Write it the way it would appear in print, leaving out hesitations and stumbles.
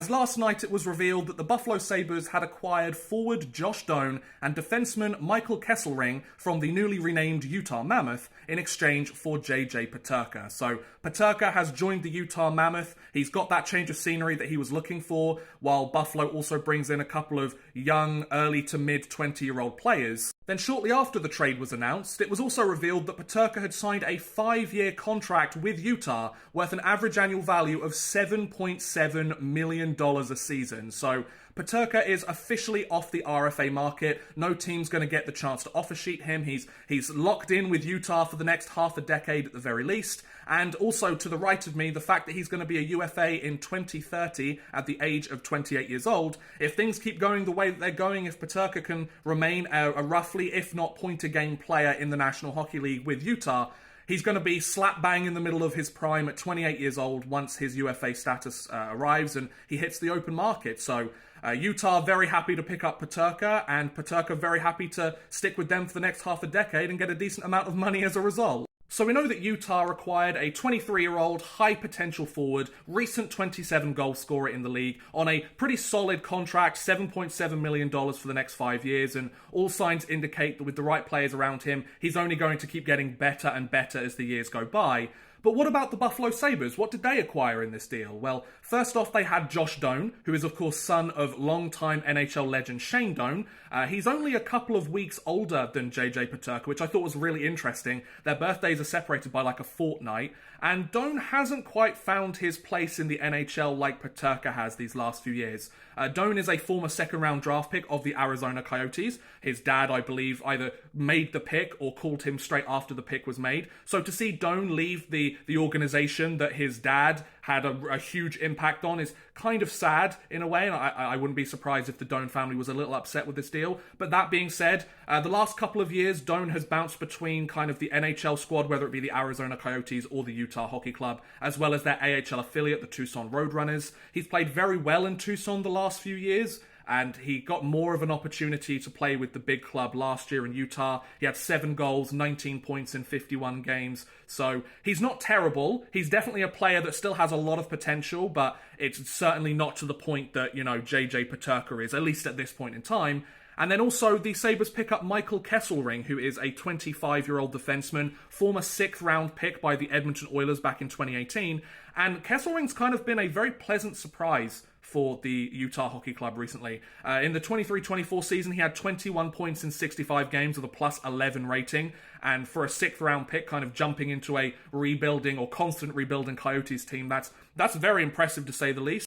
As last night it was revealed that the Buffalo Sabres had acquired forward Josh Doan and defenseman Michael Kesselring from the newly renamed Utah Mammoth in exchange for JJ Peterka. So Peterka has joined the Utah Mammoth. He's got that change of scenery that he was looking for, while Buffalo also brings in a couple of young, early to mid 20-year-old players. Then shortly after the trade was announced, it was also revealed that Peterka had signed a 5-year contract with Utah worth an average annual value of $7.7 million a season. So Peterka is officially off the RFA market. No team's going to get the chance to offer sheet him. He's locked in with Utah for the next half a decade at the very least. And also to the right of me, the fact that he's going to be a UFA in 2030 at the age of 28 years old. If things keep going the way that they're going, if Peterka can remain a roughly, if not point-a-game player in the National Hockey League with Utah, he's going to be slap bang in the middle of his prime at 28 years old once his UFA status arrives and he hits the open market. So Utah very happy to pick up Peterka, and Peterka very happy to stick with them for the next half a decade and get a decent amount of money as a result. So we know that Utah acquired a 23-year-old high-potential forward, recent 27-goal scorer in the league, on a pretty solid contract, $7.7 million for the next 5 years, and all signs indicate that with the right players around him, he's only going to keep getting better and better as the years go by. But what about the Buffalo Sabres? What did they acquire in this deal? Well, first off, they had Josh Doan, who is of course son of longtime NHL legend Shane Doan. He's only a couple of weeks older than JJ Peterka, which I thought was really interesting. Their birthdays are separated by like a fortnight, and Doan hasn't quite found his place in the NHL like Peterka has these last few years. Doan is a former second-round draft pick of the Arizona Coyotes. His dad, I believe, either made the pick or called him straight after the pick was made. So to see Doan leave the organization that his dad had a huge impact on is kind of sad in a way, and I wouldn't be surprised if the Doan family was a little upset with this deal. But that being said, the last couple of years, Doan has bounced between kind of the NHL squad, whether it be the Arizona Coyotes or the Utah Hockey Club, as well as their AHL affiliate, the Tucson Roadrunners. He's played very well in Tucson the last few years, and he got more of an opportunity to play with the big club last year in Utah. He had 7 goals, 19 points in 51 games. So he's not terrible. He's definitely a player that still has a lot of potential, but it's certainly not to the point that, JJ Peterka is, at least at this point in time. And then also the Sabres pick up Michael Kesselring, who is a 25-year-old defenseman, former 6th-round pick by the Edmonton Oilers back in 2018. And Kesselring's kind of been a very pleasant surprise for the Utah Hockey Club recently. In the 23-24 season, he had 21 points in 65 games with a +11 rating. And for a 6th-round pick, kind of jumping into a rebuilding or constant rebuilding Coyotes team, that's very impressive to say the least.